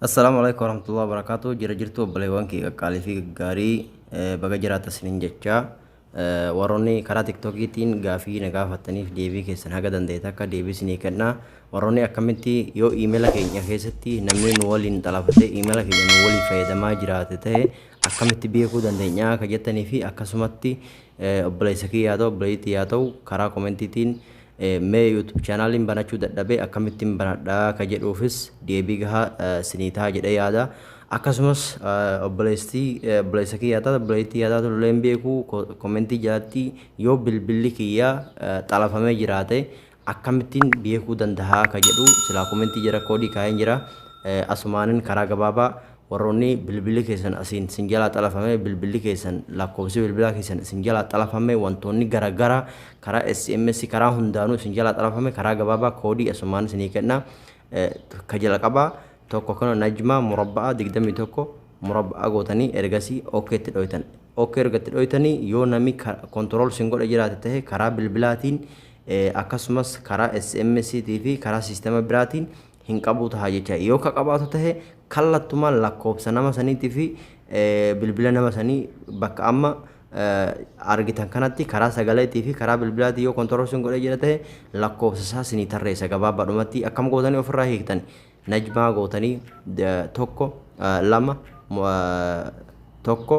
Assalamualaikum warahmatullahi wabarakatuh. Jira jirtu obboleewwan kiyya qaalii fi gaggaarii baga jiraata isiniin jecha warroonni karaa tiktookiitiin gaafii na gaafattaniif deebii keessan haga dandeete akka deebii isinii kennaa. Warroonni akkamitti yoo iimeela keenya keessatti namni nu waliin xalafate iimeela keenya nu waliin fayyadamaa jiraate ta'e akkamitti beekuu dandeenya akka jettanii fi akkasumatti obboleessa kiyyaa ta'u obboleettii yaa ta'u karaa koomentiitiin mee YouTube channelin banachuu dadhabee akkamittiin banadhaa ka jedhuufis deebii gahaa sinii ta'a jedhee yaada. Akkasumas obboleessa kiyyaa ta'u obboleettii yaa ta'u illeen beekuu koomentii jalatti yoo bilbilli kiyyaa xalafamee jiraate akkamittiin beekuu danda'a ka jedhu silaa koomentii jala koodii kaa'een jira. Asumaanin karaa gabaabaa warroonni bilbilli keessan asiin isin jalaa xalafame bilbilli keessan lakkoofsi bilbilaa keessan isin jalaa xalafame wantoonni garaagaraa karaa SMS karaa hundaanuu isin jalaa xalafame karaa gabaabaa koodii asumaan isinii kenna. Ka jala qabaa tokko kana najmaa murabba'aa 21 murabba'aa gootanii ergasii OK itti dhoytan. OK ergatti dhoytanii yoo namni kontirool isin godhe jiraate ta'e karaa bilbilaatiin akkasumas karaa SMS fi karaa siistema biraatiin hin qabu ta'a jecha. Yoo ka qabaatu ta'e kallattumaan lakkoofsa nama saniitii fi bilbila nama sanii bakka amma argitan kanatti karaa sagaleetii fi karaa bilbilaatii yoo kontirool isin godhe jira ta'e lakkoofsa isaa isinii tarreessa gabaabadhumatti akkam gootanii ofirraa hiiktan. Najmaa gootanii tokko lama tokko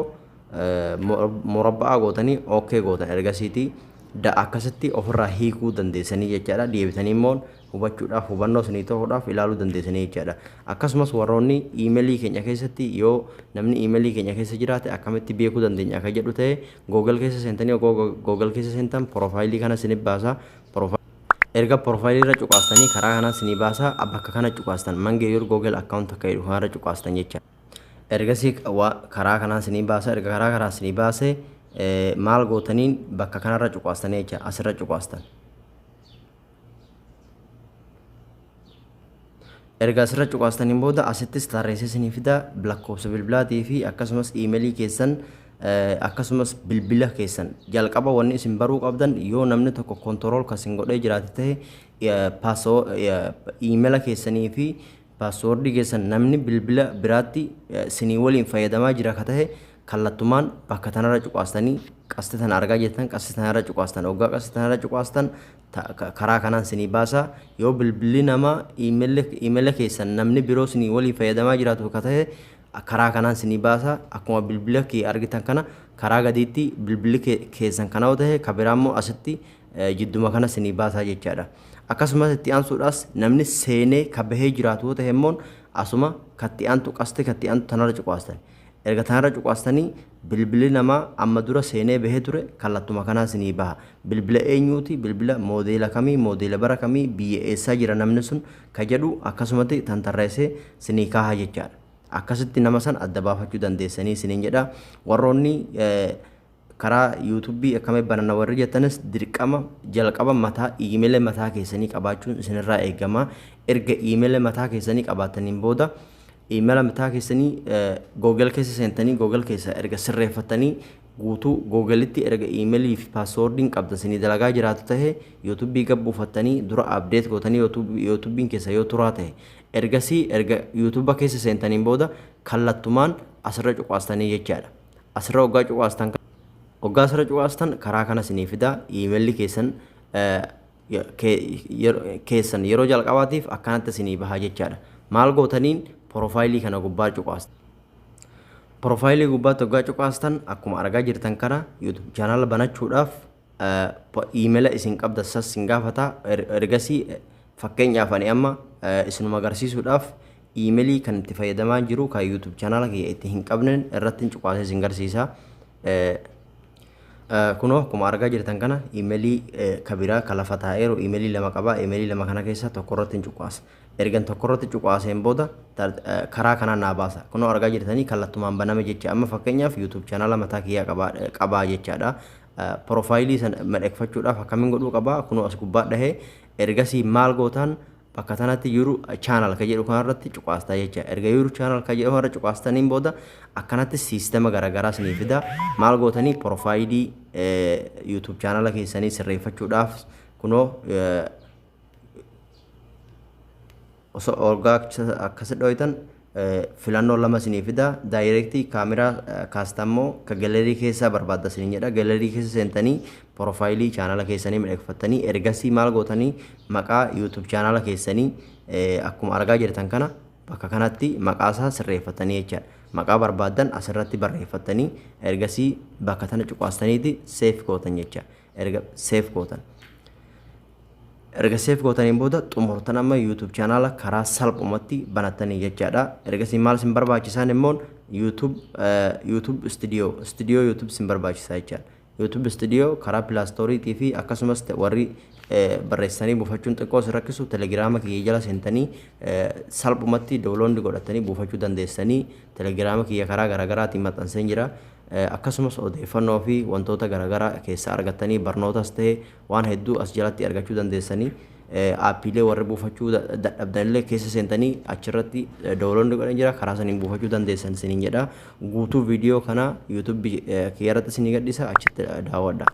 murabba'aa gootanii OK gootan ergasiitii akkasitti ofirraa hiikuu dandeessanii jechaadha. Deebitanii immoo hubachuudhaaf hubannoo isinii ta'uudhaaf ilaaluu dandeessanii jechaadha. Akkasumas warroonni iimeelii keenya keessatti yoo namni iimeelii keenya keessa jiraate akkamitti beekuu dandeenya akka jedhu ta'e Google keessa seentanii Google keessa seentan profaayilii kana isinii baasa. Erga profaayilii irra cuqaastanii karaa kana isinii baasa bakka kana cuqaastan mangeeyyor Google account akka jedhu kanarra cuqaastan jechaadha. Ergasii karaa kana isinii baasa erga karaa kana isinii baase maal gootaniin bakka kanarra cuqaastanii jecha asirra cuqaastan. Erga asirra cuqaastaniin booda asittis tarreessee isinii fida lakkoofsa bilbilaatii fi akkasumas iimeelii keessan akkasumas bilbila keessan jalqaba wanni isin baruu qabdan yoo namni tokko kontirool kan isin godhee jiraate ta'e iimeela keessanii fi paaswoordii keessan namni bilbila biraatti isinii waliin fayyadamaa jira ka ta'e kallattumaan bakka tanarra cuqaastanii qasti tana argaa jettan qasti tanarra cuqaastan hoggaa qasti tanarra cuqaastan karaa kanaan isinii baasa. Yoo bilbilli namaa iimeela keessan namni biroo isinii waliin fayyadamaa jiraatu ka ta'e karaa kanaan isinii baasa. Akkuma bilbila kee argitan kana karaa gadiitti bilbilli keessan kana ta'e ka biraa immoo asitti jidduma kana isinii baasa jechaadha. Akkasumas itti aansuudhaas namni seenee ka bahee jiraatu ta'e immoo asuma katti aantu qasti katti aantu tanarra cuqaastan. Erga tanarra cuqaastanii bilbilli namaa amma dura seenee bahee ture kallattuma kanaa isinii baha. Bilbila eenyuuti bilbila moodeela kamii moodeela bara kamii biyya eessaa jira namni sun ka jedhu akkasumatti tantarreessee isinii kaaha jechaadha. Akkasitti nama san adda baafachuu dandeessanii isiniin jedha. Warroonni karaa yuutuubii akkamii banana warri jettanis dirqama jalqaba mataa iimeela mataa keessanii qabaachuun isinirraa eegama. Erga iimeela mataa keessanii qabaataniin booda iimeela mataa keessanii Google keessa seentanii Google keessa erga sirreeffatanii guutuu Googleitti erga iimeelii fi paaswoordiin qabdan isinii dalagaa jiraatu ta'e yuutuubii gabbuufattanii dura abdeet gootanii yuutuubiin keessa yoo turaa ta'e ergasii erga yuutuuba keessa seentaniin booda kallattumaan asirra cuqaastanii jechaadha. Asirra hoggaa cuqaastan hoggaa asirra cuqaastan karaa kana isinii fida iimeelli keessan yeroo jalqabaatiif akkanatti isinii baha jechaadha. Maal gootaniin profaayilii kana gubbaa cuqaastan. Profaayilii gubbaatti hoggaa cuqaastan akkuma argaa jirtan kana YouTube channel banachuudhaaf iimeela isin qabda sas isin gaafata. Ergasii fakkeenyaaf ani amma isinuma agarsiisuudhaaf iimeelii kan itti fayyadamaa jiru kan YouTube channel kiyya itti hin qabnen irratti cuqaasee isin garsiisa. Kunoo akkuma argaa jirtan kana iimeelii kabiraa kan lafa taa'eeru iimeelii lama qaba. Iimeelii lama kana keessa tokko irratti cuqaasa. Ergan tokko irratti cuqaaseen booda karaa kanaan naa baasa. Kunoo argaa jirtanii kallattumaan baname jecha amma fakkeenyaaf YouTube channel mataa kiyyaa qabaa jechaadha. Profaayilii sana madheeffachuudhaaf akkamiin godhuu qabaa kunoo as gubbaa dhahee ergasii maal gootaan bakka tanatti jiru channel ka jedhu kanarratti cuqaastaa jecha. Erga jiru channel ka jedhu kanarra cuqaastaniin booda akkanatti siistema garaagaraa isinii fida. Maal gootanii profaayilii YouTube channel keessanii sirreeffachuudhaaf kunoo osoo orgaa akkasi dhoytan filannoo lama isinii fida daayirektii kaameraa kaastammoo ka galerii keessaa barbaadda isin jedha galerii keessa seentanii profaayilii chaanala keessanii midheegfattanii ergasii maal gootanii maqaa YouTube chaanala keessanii akkuma argaa jirtan kana bakka kanatti maqaa isaa sirreeffatanii jechaadha maqaa barbaaddan asirratti barreeffatanii ergasii bakka tana cuqaastaniiti seef gootan jecha seef gootan erga seef gootaniin booda xumurtan amma YouTube chaanala karaa salphumatti banattanii jechaadha ergasii maal sin barbaachisaan immoo YouTube studio YouTube sin barbaachisaa jechaadha YouTube studio karaa Play Store fi akkasumas warri barreessanii buufachuun xiqqoo si rakkisu Telegram kiyya jala seentanii salphumatti download godhatanii buufachuu dandeessanii Telegram kiyya karaa garaagaraatiin maxxansee jira akkasumas odeeffannoo fi wantoota garaagaraa keessa argattanii barnootas ta'e waan hedduu as jalatti argachuu dandeessanii aappiilee warri buufachuu dadhabdanillee keessa seentanii achirratti download godhan jira karaa saniin buufachuu dandeessan siniin jedha guutuu viidiyoo kana YouTube kiyyarratti isinii gadhiisa achitti daawwadha.